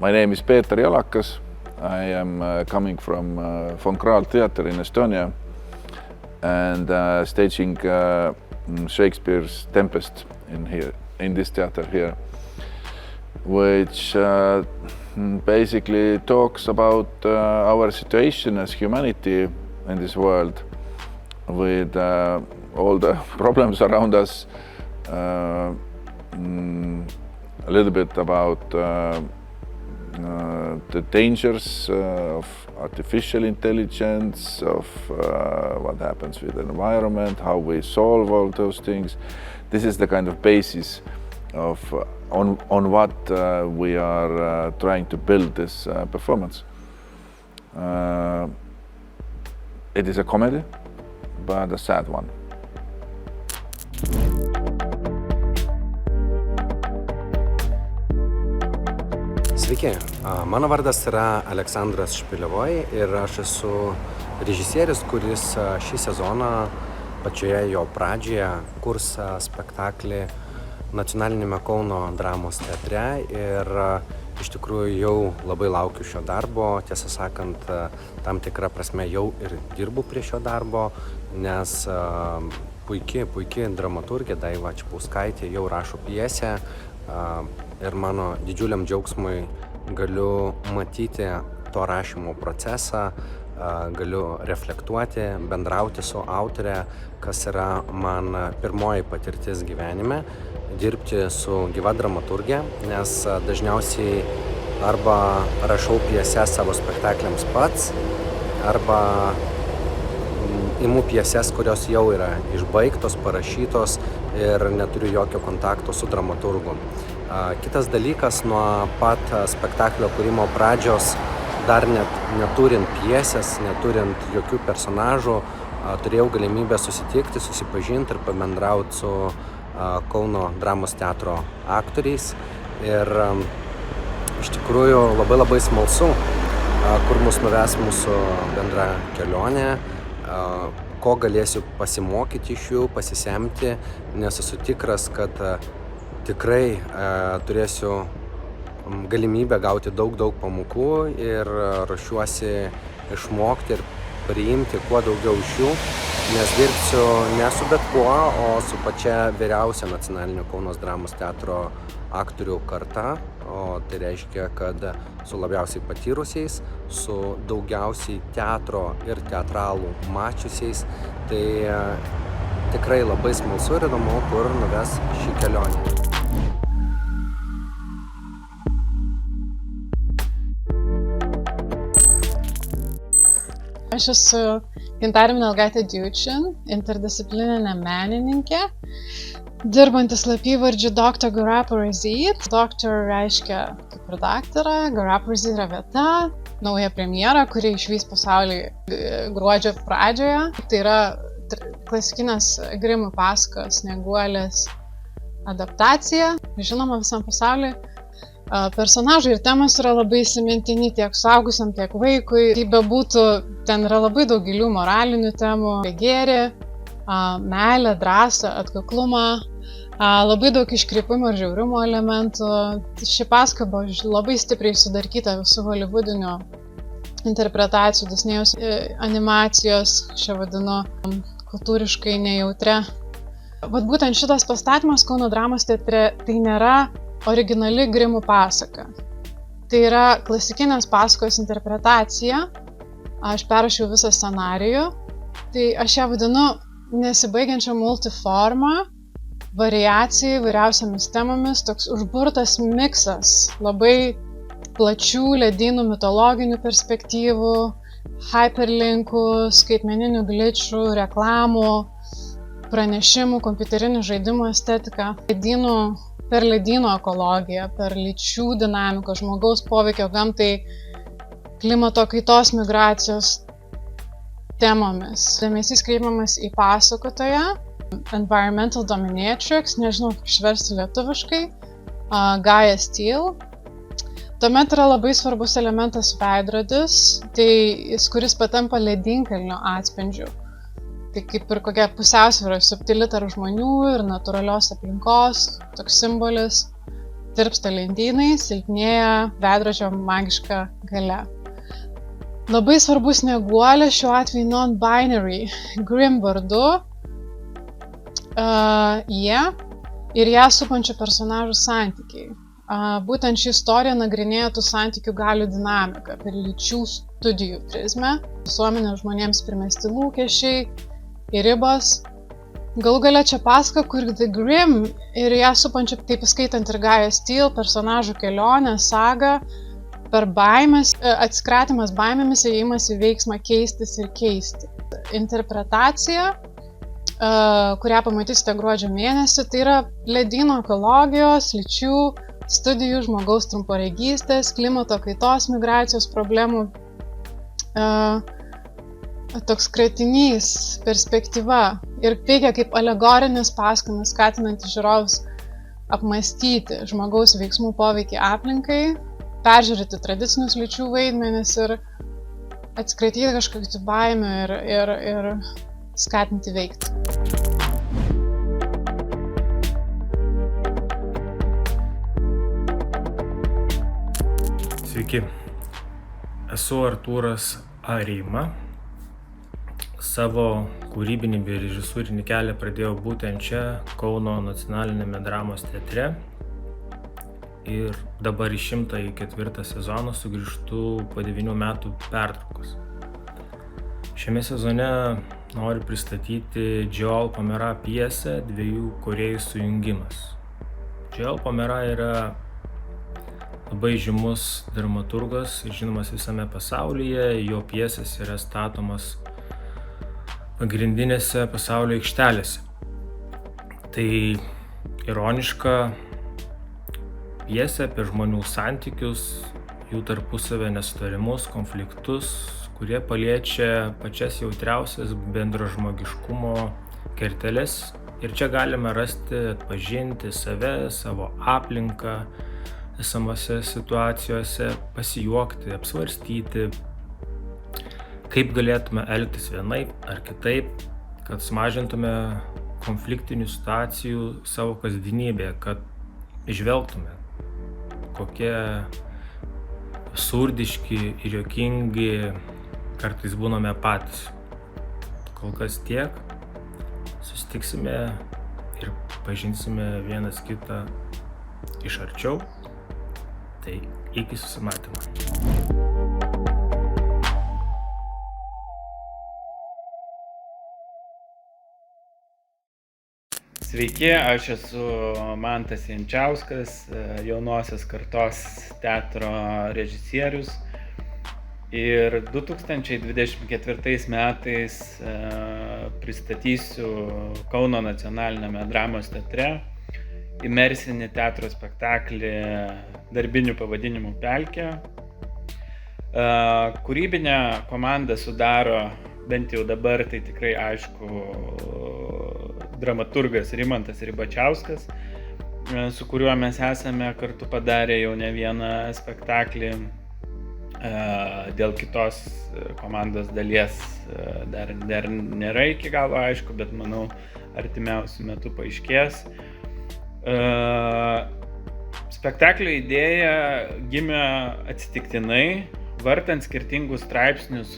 My name is Peeter Jalakas. I am coming from Von Krahl Theatre in Estonia and staging Shakespeare's Tempest in this theatre here, which basically talks about our situation as humanity in this world with all the problems around us, a little bit about the dangers of artificial intelligence, of what happens with the environment, how we solve all those things. This is the kind of basis of on what we are trying to build this performance. It is a comedy, but a sad one. Sveiki, mano vardas yra Aleksandras Špilevoj ir aš esu režisierius, kuris šį sezoną pačioje jo pradžioje kurs spektaklį Nacionaliniame Kauno dramos teatre ir iš tikrųjų jau labai laukiu šio darbo, tiesą sakant, tam tikrą prasme jau ir dirbu prie šio darbo, nes puiki dramaturgė Daiva Čepauskaitė jau rašo pjesę ir mano didžiuliam džiaugsmui galiu matyti to rašymo procesą, galiu reflektuoti, bendrauti su autore, kas yra man pirmoji patirtis gyvenime, dirbti su gyva dramaturgė, nes dažniausiai arba rašau pjeses savo spektakliams pats, arba imu pjeses, kurios jau yra išbaigtos, parašytos ir neturiu jokio kontakto su dramaturgu. Kitas dalykas, nuo pat spektaklio kūrimo pradžios, dar neturint pjesės, neturint jokių personažų, turėjau galimybę susitikti, susipažinti ir pabendrauti su Kauno dramos teatro aktoriais. Ir iš tikrųjų labai smalsu, kur mus nuves mūsų bendra kelionė, ko galėsiu pasimokyti iš jų, pasisemti, nes esu tikras, kad tikrai turėsiu galimybę gauti daug pamokų ir ruošiuosi išmokti ir priimti kuo daugiau iš jų, nes dirbsiu ne su bet kuo, o su pačia vyriausia Nacionalinio Kauno dramos teatro aktorių karta, o tai reiškia, kad su labiausiai patyrusiais, su daugiausiai teatro ir teatralų mačiusiais, tai tikrai labai smalsu ir įdomu, kur nuves šį kelionę. Aš esu Gintarė Minelgaitė Diučin, interdisciplininė menininkė, dirbanti slapyvardžiu Dr. Garaparazit. Dr. reiškia kaip ir daktarą, Garaparazit yra vieta, nauja premjera, kuri išvys pasaulį gruodžio pradžioje. Tai yra klasikinės Grimų pasakos Snieguolės adaptacija, žinoma visam pasauliui. Personažai ir temos yra labai įsimintini tiek suaugusiam, tiek vaikui. Kaip bebūtų, ten yra labai daug gilių moralinių temų, gėrį, meilę, drąsą, atkaklumą, labai daug iškrypimų ir žiaurumo elementų. Ši pasaka buvo labai stipriai sudarkyta visų holivudinių interpretacijų, Disnėjaus animacijos, šią vadinu kultūriškai nejautre. Vat būtent šitas pastatymas Kauno dramos teatre tai nėra originali Grimų pasaka. Tai yra klasikinės pasakos interpretacija. Aš perrašiau visą scenarijų. Tai aš ją vadinu nesibaigiančią multiformą, variacija įvairiausiamis temomis, toks užburtas miksas labai plačių ledynų mitologinių perspektyvų, hyperlinkų, skaitmeninių gličių, reklamų, pranešimų, kompiuterinių žaidimų estetika, per ledyno ekologiją, per lyčių dinamiką, žmogaus poveikio gamtai, klimato kaitos, migracijos temomis. Dėmesys kreipiamas į pasakotoją, environmental dominatrix, nežinau kaip išversti lietuviškai, Gaia Steele. Tuomet yra labai svarbus elementas veidrodis, kuris patampa ledynkalnio atspindžiu. Tai kaip ir kokia pusiausvyra subtili tarp žmonių ir natūralios aplinkos, toks simbolis. tirpsta lentynai, silpnėja veidrodžio magiška galia. Labai svarbus snieguolė, šiuo atveju non-binary, Grimm vardu, jie ir ją supančių personažų santykiai. Būtent ši istorija nagrinėja tų santykių galių dinamiką per lyčių studijų prizmę, visuomenės žmonėms primesti lūkesčiai ir ribos. Galų gale čia pasaka, kur The Grimm ir ją supančių, taip įskaitant ir Gaia Steele, personažų kelionę, sagą, per baimės, atsikratymas baimėmis ir ėjimas į veiksmą keistis ir keisti. Interpretacija, kurią pamatysite gruodžio mėnesį, tai yra ledyno ekologijos, lyčių studijų, žmogaus trumparegystės, klimato kaitos, migracijos problemų, toks kratinys, perspektyva ir veikia kaip alegorinis pasakojimas, skatinantis žiūrovus apmąstyti žmogaus veiksmų poveikį aplinkai, peržiūrėti tradicinius lyčių vaidmenis ir atsikratyti kažkokių baimių ir skatinti veikti. Sveiki, esu Artūras Areima. Savo kūrybinį bei režisūrinį kelią pradėjau būtent čia, Kauno nacionalinėme dramos teatre. Ir dabar į 104 sezoną sugrįžtu po 9 metų pertraukos. Šiame sezone noriu pristatyti Joel Pomera pjesę Dviejų korėjų sujungimas. Joel Pomera yra labai žymus dramaturgas, žinomas visame pasaulyje, jo pjesės yra statomas pagrindinėse pasaulio aikštelėse. Tai ironiška pjesė apie žmonių santykius, jų tarpusavio nesutarimus, konfliktus, kurie paliečia pačias jautriausias bendražmogiškumo kerteles. Ir čia galime rasti, atpažinti save, savo aplinką, esamose situacijose, pasijuokti, apsvarstyti, kaip galėtume elgtis vienaip ar kitaip, kad sumažintume konfliktinių situacijų savo kasdienybėje, kad įžvelgtume, kokie absurdiški ir juokingi kartais būname patys. Kol kas tiek, susitiksime ir pažinsime vienas kitą iš arčiau. Tai iki susimatymo. Sveiki, aš esu Mantas Jančiauskas, jaunosios kartos teatro režisierius. Ir 2024 metais pristatysiu Kauno nacionalinėme dramos teatre imersinį teatro spektaklį darbiniu pavadinimu Pelkė. Kūrybinę komandą sudaro, bent jau dabar, tai tikrai aišku, dramaturgas Rimantas Ribačiauskas, su kuriuo mes esame kartu padarę jau ne vieną spektaklį. Dėl kitos komandos dalies dar nėra iki galo aišku, bet manau artimiausiu metu paaiškės. Spektaklio idėja gimė atsitiktinai, vartant skirtingus straipsnius,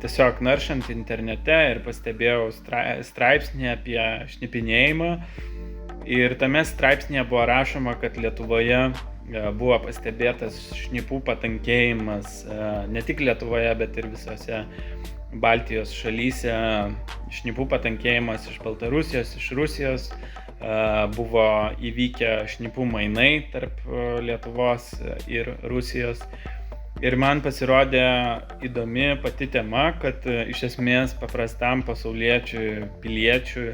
tiesiog naršant internete ir pastebėjau straipsnį apie šnipinėjimą. Ir tame straipsnėje buvo rašoma, kad Lietuvoje buvo pastebėtas šnipų patankėjimas, ne tik Lietuvoje, bet ir visose Baltijos šalyse. Šnipų patankėjimas iš Baltarusijos, iš Rusijos. Buvo įvykę šnipų mainai tarp Lietuvos ir Rusijos. Ir man pasirodė įdomi pati tema, kad iš esmės paprastam pasauliečiui, piliečiui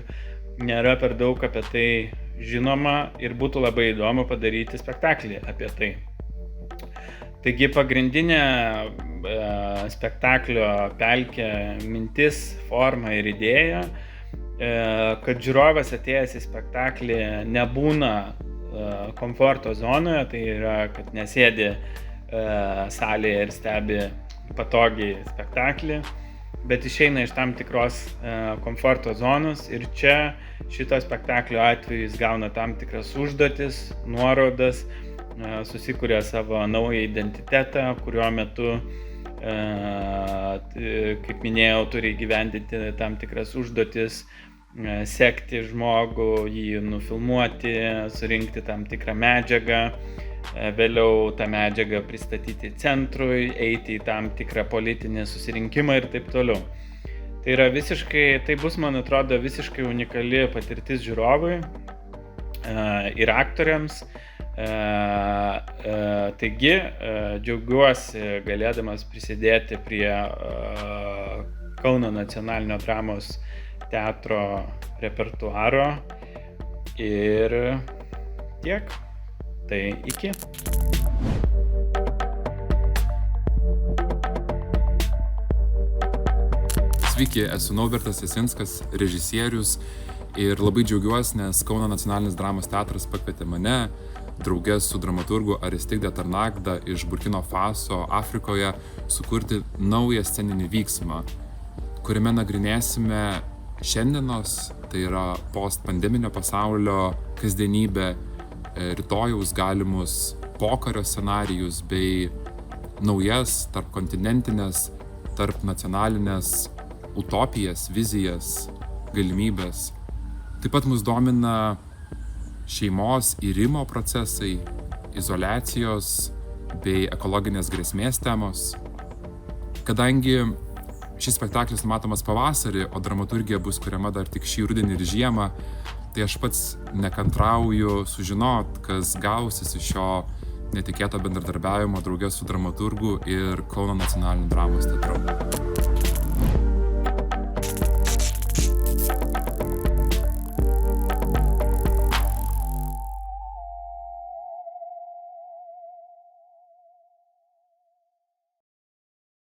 nėra per daug apie tai žinoma ir būtų labai įdomu padaryti spektaklį apie tai. Taigi pagrindinė spektaklio Pelkė mintis, forma ir idėja, kad žiūrovas atėjęs į spektaklį nebūna komforto zonoje, tai yra, kad nesėdi salėje ir stebi patogiai spektaklį, bet išeina iš tam tikros komforto zonos ir čia šito spektaklio atveju jis gauna tam tikras užduotis, nuorodas, susikuria savo naują identitetą, kuriuo metu, kaip minėjau, turi įgyvendinti tam tikras užduotis, sekti žmogų, jį nufilmuoti, surinkti tam tikrą medžiagą, vėliau tą medžiagą pristatyti centrui, eiti į tam tikrą politinį susirinkimą ir taip toliau. Tai bus, man atrodo, visiškai unikali patirtis žiūrovui ir aktoriams. Taigi, džiaugiuosi galėdamas prisidėti prie Kauno nacionalinio dramos teatro repertuaro ir tiek. Tai iki. Sveiki, esu Naubertas Jasinskas, režisierius ir labai džiaugiuosi, nes Kauno nacionalinis dramos teatras pakvietė mane drauge su dramaturgu Aristide Tarnagda iš Burkino Faso, Afrikoje, sukurti naują sceninį vyksmą, kuriame nagrinėsime šiandienos, tai yra postpandeminio pasaulio kasdienybę, rytojaus galimus pokario scenarijus bei naujas tarpkontinentinės, tarpnacionalinės utopijas, vizijas, galimybės. Taip pat mus domina šeimos irimo procesai, izoliacijos bei ekologinės grėsmės temos. Kadangi šis spektaklis numatomas pavasarį, o dramaturgija bus kuriama dar tik šį rudenį ir žiemą, tai aš pats nekantrauju sužinot, kas gausis iš šio netikėto bendradarbiavimo drauge su dramaturgu ir Kauno nacionaliniu dramos teatru.